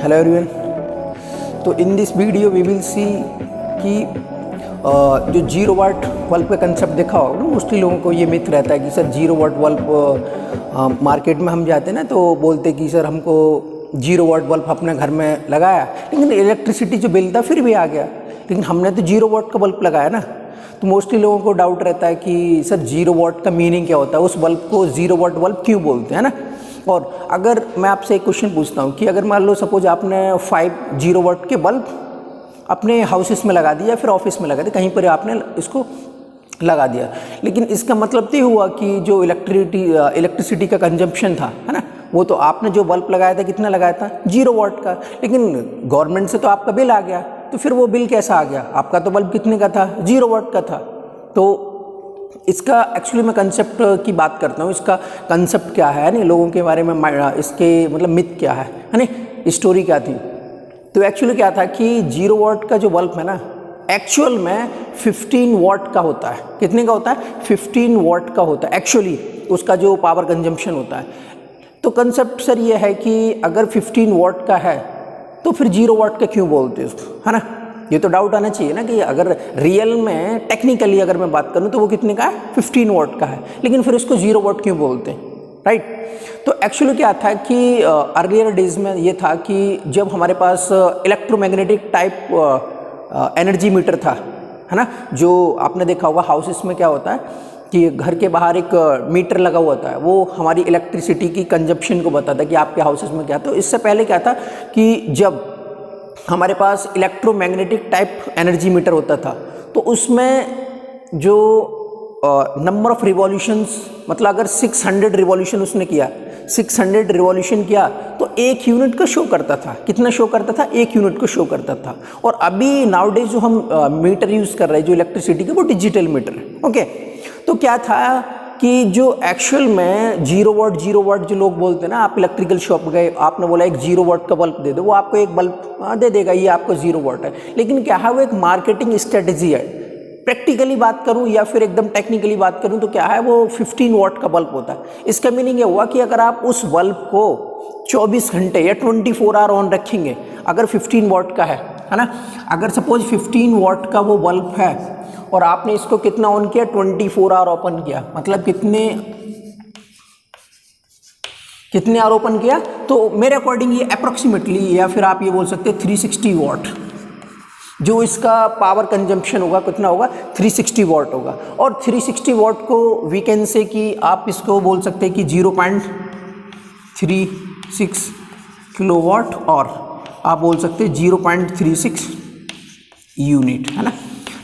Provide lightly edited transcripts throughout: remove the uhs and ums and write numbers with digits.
Hello everyone. तो in this video we will see कि जो 0 वाट बल्ब का कंसेप्ट देखा होगा ना, मोस्टली लोगों को ये मिथ रहता है कि सर 0 वाट बल्ब मार्केट में हम जाते हैं ना तो बोलते कि सर हमको 0 वाट बल्ब अपने घर में लगाया, लेकिन इलेक्ट्रिसिटी जो बिल था फिर भी आ गया, लेकिन हमने तो 0 वाट का बल्ब लगाया ना। तो मोस्टली लोगों को डाउट रहता है कि सर 0 वाट का मीनिंग क्या होता है, उस बल्ब को 0 वाट बल्ब क्यों बोलते हैं ना। और अगर मैं आपसे एक क्वेश्चन पूछता हूँ कि अगर मान लो सपोज आपने 5 0 वाट के बल्ब अपने हाउसेस में लगा दिया, फिर ऑफिस में लगा दिया, कहीं पर आपने इसको लगा दिया, लेकिन इसका मतलब तो हुआ कि जो इलेक्ट्रिसिटी का कंजम्पशन था, है ना, वो तो आपने जो बल्ब लगाया था कितना लगाया था 0 वाट का, लेकिन गवर्नमेंट से तो आपका बिल आ गया, तो फिर वो बिल कैसा आ गया, आपका तो बल्ब कितने का था 0 वाट का था। तो इसका एक्चुअली मैं कंसेप्ट की बात करता हूँ, इसका कंसेप्ट क्या है नहीं, लोगों के बारे में इसके मतलब मिथ क्या है नहीं, स्टोरी क्या थी। तो एक्चुअली क्या था कि 0 वाट का जो बल्ब है ना, एक्चुअल में 15 वाट का होता है। कितने का होता है 15 वाट का होता है एक्चुअली, उसका जो पावर कंजम्पशन होता है। तो कंसेप्ट सर ये है कि अगर 15 वाट का है तो फिर 0 वाट का क्यों बोलते हैं उसको, है ना। ये तो डाउट आना चाहिए ना कि अगर रियल में टेक्निकली अगर मैं बात करूं तो वो कितने का है 15 वाट का है, लेकिन फिर इसको 0 वाट क्यों बोलते हैं, राइट। तो एक्चुअली क्या था कि अर्लियर डेज में ये था कि जब हमारे पास इलेक्ट्रोमैग्नेटिक टाइप एनर्जी मीटर था, है ना, जो आपने देखा होगा हाउसेस में क्या होता है कि घर के बाहर एक मीटर लगा हुआ था, वो हमारी इलेक्ट्रिसिटी की कंजप्शन को बताता है कि आपके हाउसेस में क्या। तो इससे पहले क्या था कि जब हमारे पास इलेक्ट्रोमैग्नेटिक टाइप एनर्जी मीटर होता था तो उसमें जो नंबर ऑफ रिवॉल्यूशंस, मतलब अगर 600 रिवॉल्यूशन उसने किया, 600 रिवॉल्यूशन किया तो 1 यूनिट का शो करता था। कितना शो करता था 1 यूनिट को शो करता था। और अभी नाउडेज जो हम मीटर यूज़ कर रहे हैं जो इलेक्ट्रिसिटी के, वो डिजिटल मीटर है, ओके। तो क्या था कि जो एक्चुअल में 0 वाट जो लोग बोलते हैं ना, आप इलेक्ट्रिकल शॉप गए, आपने बोला एक 0 वाट का बल्ब दे दो, वो आपको एक बल्ब दे देगा, ये आपको 0 वाट है, लेकिन क्या है वो एक मार्केटिंग स्ट्रेटजी है। प्रैक्टिकली बात करूं या फिर एकदम टेक्निकली बात करूं तो क्या है वो 15 वाट का बल्ब होता है। इसका मीनिंग ये हुआ कि अगर आप उस बल्ब को 24 घंटे या 24 आवर ऑन रखेंगे, अगर 15 वाट का है ना, अगर सपोज 15 वाट का वो बल्ब है और आपने इसको कितना ऑन किया 24 आवर ओपन किया, मतलब कितने आवर ओपन किया, तो मेरे अकॉर्डिंग ये अप्रोक्सीमेटली, या फिर आप ये बोल सकते हैं 360 वाट जो इसका पावर कंजम्पशन होगा, कितना होगा 360 वाट होगा। और 360 वाट को वी कैन से कि आप इसको बोल सकते हैं कि 0.36 किलोवाट, और आप बोल सकते हैं 0.36 यूनिट, है ना।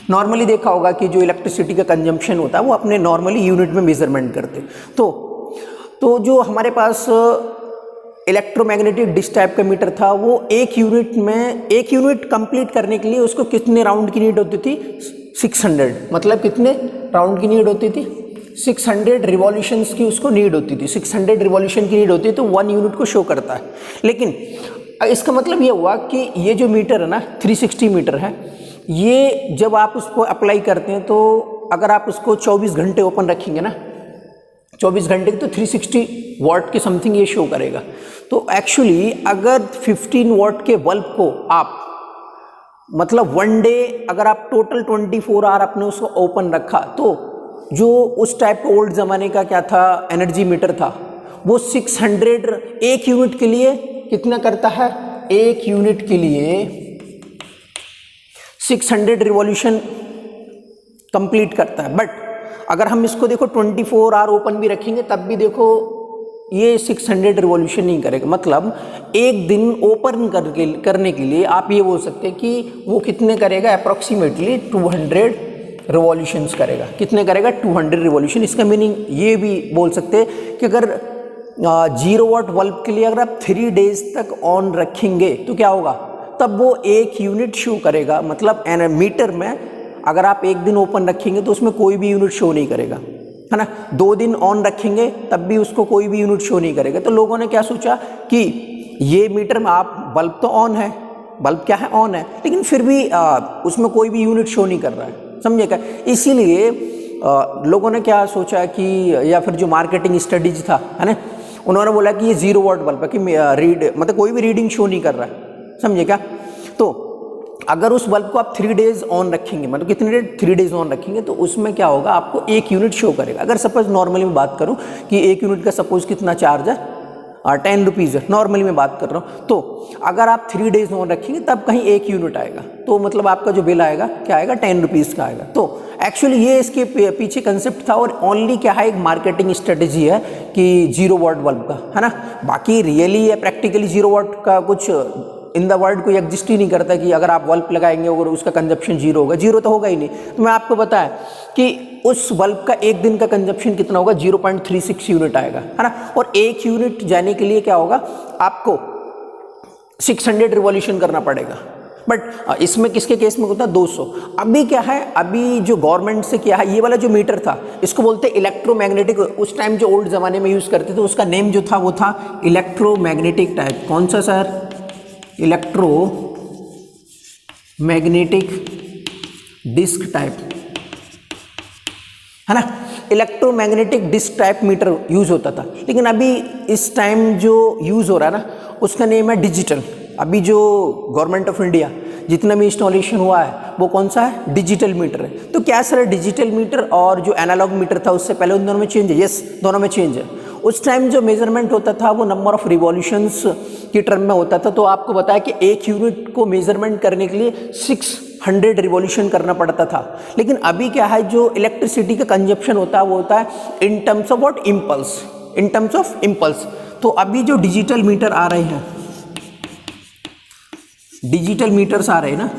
नॉर्मली देखा होगा कि जो इलेक्ट्रिसिटी का कंजम्पशन होता है वो अपने नॉर्मली यूनिट में मेजरमेंट करते। तो जो हमारे पास इलेक्ट्रोमैग्नेटिक डिश टाइप का मीटर था, वो 1 यूनिट कंप्लीट करने के लिए उसको कितने राउंड की नीड होती थी 600, मतलब कितने राउंड की नीड होती थी 600 रिवॉल्यूशंस की उसको नीड होती थी। 600 रिवॉल्यूशन की नीड होती है तो 1 यूनिट को शो करता है। लेकिन इसका मतलब ये हुआ कि ये जो मीटर है ना 360 मीटर है, ये जब आप उसको अप्लाई करते हैं तो अगर आप उसको 24 घंटे ओपन रखेंगे ना, 24 घंटे तो 360 वाट के समथिंग ये शो करेगा। तो एक्चुअली अगर 15 वाट के बल्ब को आप मतलब 1 डे अगर आप टोटल 24 आवर आपने उसको ओपन रखा, तो जो उस टाइप का ओल्ड ज़माने का क्या था एनर्जी मीटर था, वो 600 1 यूनिट के लिए कितना करता है, 1 यूनिट के लिए 600 रिवॉल्यूशन कंप्लीट करता है। बट अगर हम इसको देखो 24 आवर ओपन भी रखेंगे तब भी देखो ये 600 रिवॉल्यूशन नहीं करेगा। मतलब एक दिन ओपन करने के लिए आप ये बोल सकते हैं कि वो कितने करेगा, अप्रॉक्सीमेटली 200 रिवॉल्यूशंस करेगा। कितने करेगा 200 रिवॉल्यूशन। इसका मीनिंग ये भी बोल सकते हैं कि अगर 0 वाट बल्ब के लिए अगर आप 3 डेज तक ऑन रखेंगे तो क्या होगा, तब वो 1 यूनिट शो करेगा। मतलब मीटर में अगर आप 1 दिन ओपन रखेंगे तो उसमें कोई भी यूनिट शो नहीं करेगा, है ना। 2 दिन ऑन रखेंगे तब भी उसको कोई भी यूनिट शो नहीं करेगा। तो लोगों ने क्या सोचा कि ये मीटर में आप बल्ब तो ऑन है, बल्ब क्या है ऑन है, लेकिन फिर भी उसमें कोई भी यूनिट शो नहीं कर रहा है, समझे क्या। इसीलिए लोगों ने क्या सोचा कि, या फिर जो मार्केटिंग स्टडीज था, है ना, उन्होंने बोला कि ये 0 वाट बल्ब है कि मतलब कोई भी रीडिंग शो नहीं कर रहा है। समझे क्या? तो अगर उस बल्ब को आप 3 डेज ऑन रखेंगे, मतलब कितने डेज, 3 डेज ऑन रखेंगे, तो उसमें क्या होगा, आपको 1 यूनिट शो करेगा। अगर सपोज नॉर्मली मैं बात करूं कि 1 यूनिट का सपोज कितना चार्ज है, 10 रुपीज़ है, नॉर्मली मैं बात कर रहा हूँ। तो अगर आप 3 डेज ऑन रखेंगे तब कहीं 1 यूनिट आएगा, तो मतलब आपका जो बिल आएगा क्या आएगा, 10 रुपीज़ का आएगा। तो एक्चुअली ये इसके पीछे कंसेप्ट था, और ओनली क्या है, एक मार्केटिंग स्ट्रेटेजी है कि 0 वाट बल्ब का, है ना। बाकी रियली या प्रैक्टिकली 0 वाट का कुछ इन द वर्ल्ड कोई एग्जिस्ट ही नहीं करता कि अगर आप बल्ब लगाएंगे और उसका कंजप्शन 0 होगा, 0 तो होगा ही नहीं। तो मैं आपको बताया कि उस बल्ब का एक दिन का कंजप्शन कितना होगा, 0.36 यूनिट आएगा, है ना। और 1 यूनिट जाने के लिए क्या होगा, आपको 600 रिवॉल्यूशन करना पड़ेगा। बट इसमें किसके केस में होता है, 200। अभी क्या है, अभी जो गवर्नमेंट से क्या है, ये वाला जो मीटर था इसको बोलते हैं इलेक्ट्रोमैग्नेटिक। उस टाइम जो ओल्ड ज़माने में यूज़ करते थे उसका नेम जो था वो था इलेक्ट्रोमैग्नेटिक टाइप। कौन सा सर, इलेक्ट्रोमैग्नेटिक डिस्क टाइप, है ना। Electromagnetic disc type meter use होता था। लेकिन अभी इस टाइम जो यूज़ हो रहा है ना, उसका नेम है डिजिटल। अभी जो गवर्नमेंट ऑफ इंडिया जितना भी इंस्टॉलेशन हुआ है वो कौन सा है, डिजिटल मीटर है। तो क्या सर, डिजिटल मीटर और जो एनालॉग मीटर था उससे पहले उन दोनों में चेंज है? यस, दोनों में चेंज है। उस टाइम जो मेजरमेंट होता था वो नंबर ऑफ रिवॉल्यूशंस की टर्म में होता था। तो आपको बताया कि 1 यूनिट को मेजरमेंट करने के लिए 600 रिवॉल्यूशन करना पड़ता था। लेकिन अभी क्या है, जो इलेक्ट्रिसिटी का कंजप्शन होता है वो होता है in terms of what, impulse, in terms of impulse. तो अभी जो डिजिटल मीटर आ रहे हैं, डिजिटल मीटर्स आ रहे हैं ना,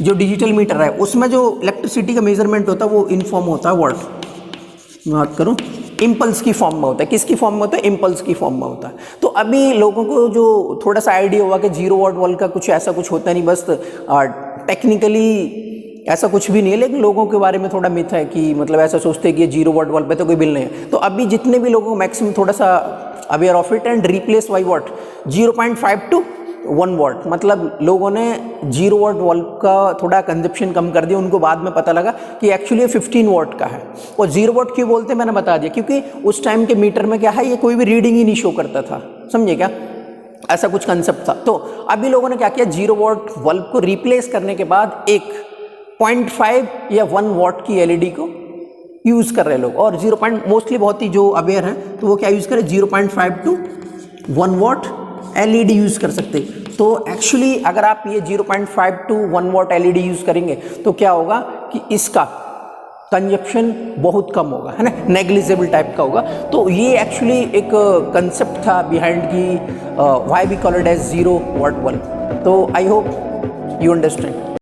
जो डिजिटल मीटर है उसमें जो इलेक्ट्रिसिटी का मेजरमेंट होता है वो इन फॉर्म होता है व्हाट, मैं बात करूं, इम्पल्स की फॉर्म में होता है। किसकी फॉर्म में होता है, इम्पल्स की फॉर्म में होता है। तो अभी लोगों को जो थोड़ा सा आइडिया हुआ कि 0 वाट बल्ब का कुछ ऐसा कुछ होता नहीं, बस टेक्निकली ऐसा कुछ भी नहीं है। लेकिन लोगों के बारे में थोड़ा मिथ है कि मतलब ऐसा सोचते हैं कि ये 0 वाट बल्ब है तो कोई बिल नहीं है। तो अभी जितने भी लोगों को मैक्सिमम थोड़ा सा aware of it and replace by what, 0.5 to 1 वाट। मतलब लोगों ने 0 वाट बल्ब का थोड़ा कंजप्शन कम कर दिया। उनको बाद में पता लगा कि एक्चुअली 15 वाट का है। और 0 वाट क्यों बोलते हैं मैंने बता दिया, क्योंकि उस टाइम के मीटर में क्या है, ये कोई भी रीडिंग ही नहीं शो करता था, समझे क्या, ऐसा कुछ कंसेप्ट था। तो अभी लोगों ने क्या किया, 0 वाट बल्ब को रिप्लेस करने के बाद एक 0.5 या 1 वाट की एलईडी को यूज़ कर रहे लोग। और 0. मोस्टली बहुत ही जो अवेयर हैं तो वो क्या यूज़ करें, 0.5 to 1 वाट एलईडी यूज़ कर सकते। तो एक्चुअली अगर आप ये 0.5 to 1 वाट एलईडी यूज़ करेंगे तो क्या होगा कि इसका कंजप्शन बहुत कम होगा, है ना, नेग्लिजिबल टाइप का होगा। तो ये एक्चुअली एक कंसेप्ट था बिहाइंड की why we call it as 0 watt bulb. तो आई होप यू अंडरस्टैंड।